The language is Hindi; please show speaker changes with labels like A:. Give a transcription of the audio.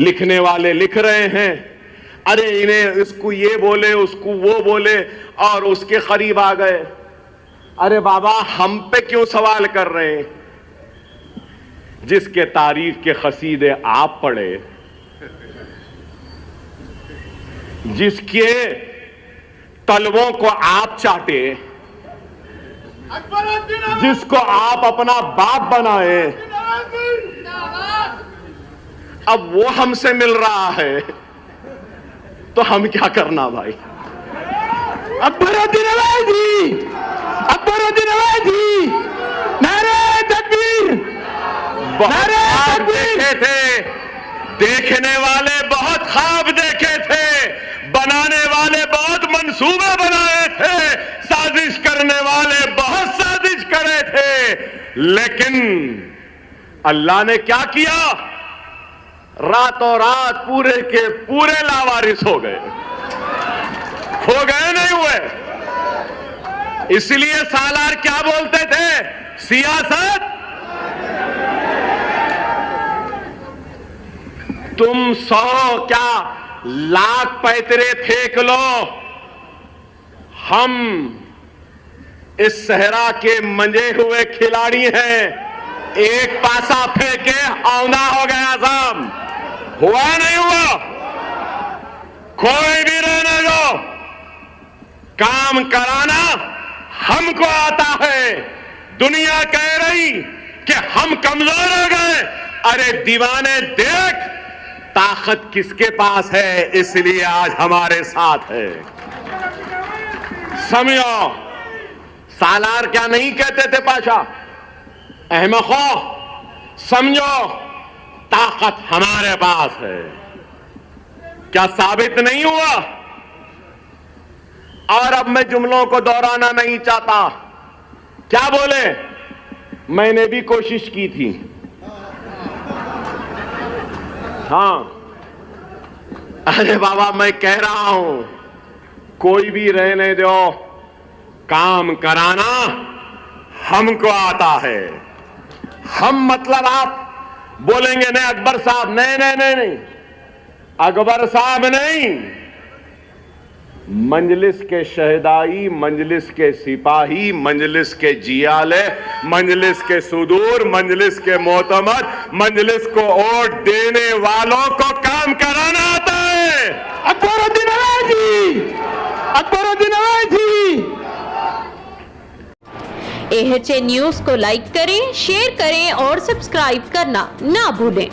A: लिखने वाले लिख रहे हैं, अरे इन्हें इसको ये बोले उसको वो बोले और उसके करीब आ गए। अरे बाबा हम पे क्यों सवाल कर रहे हैं? जिसके तारीफ के कसीदे आप पढ़े, जिसके तलवों को आप चाटे, जिसको आप अपना बाप बनाए, अब वो हमसे मिल रहा है तो हम क्या करना भाई?
B: अकबरुद्दीन अवैधी, अकबरुद्दीन अवैधी, नारे तकबीर, नारे तकबीर।
A: देखे थे, देखने वाले बहुत ख्वाब देखे थे, बनाने वाले बहुत मंसूबे बनाए थे, साजिश करने वाले बहुत साजिश करे थे, लेकिन अल्लाह ने क्या किया? रातों रात पूरे के पूरे लावारिस हो गए नहीं हुए। इसलिए सालार क्या बोलते थे? सियासत तुम 100 क्या लाख पैतरे फेंक लो, हम इस सहरा के मंजे हुए खिलाड़ी हैं, एक पासा फेंके औंधा हो गया सब। हुआ नहीं हुआ? कोई भी रहने दो, काम कराना हमको आता है। दुनिया कह रही कि हम कमजोर हो गए, अरे दीवाने देख ताकत किसके पास है, इसलिए आज हमारे साथ है। समझो, सालार क्या नहीं कहते थे पाशा? अहमको समझो, ताकत हमारे पास है। क्या साबित नहीं हुआ? और अब मैं जुमलों को दोहराना नहीं चाहता। क्या बोले? मैंने भी कोशिश की थी। हाँ, अरे बाबा मैं कह रहा हूं, कोई भी रहने दो, काम कराना हमको आता है। हम मतलब आप बोलेंगे नहीं अकबर साहब, नहीं नहीं नहीं नहीं, अकबर साहब नहीं, मंजलिस के शहदाई, मंजलिस के सिपाही, मंजलिस के जियाले, मंजलिस के सुदूर, मंजलिस के मोतमद, मंजलिस को वोट देने वालों को काम कराना आता है।
B: अकबरुद्दीन अवैधी, अकबरुद्दीन अवैधी।
C: AHA न्यूज़ को लाइक करें, शेयर करें और सब्सक्राइब करना ना भूलें।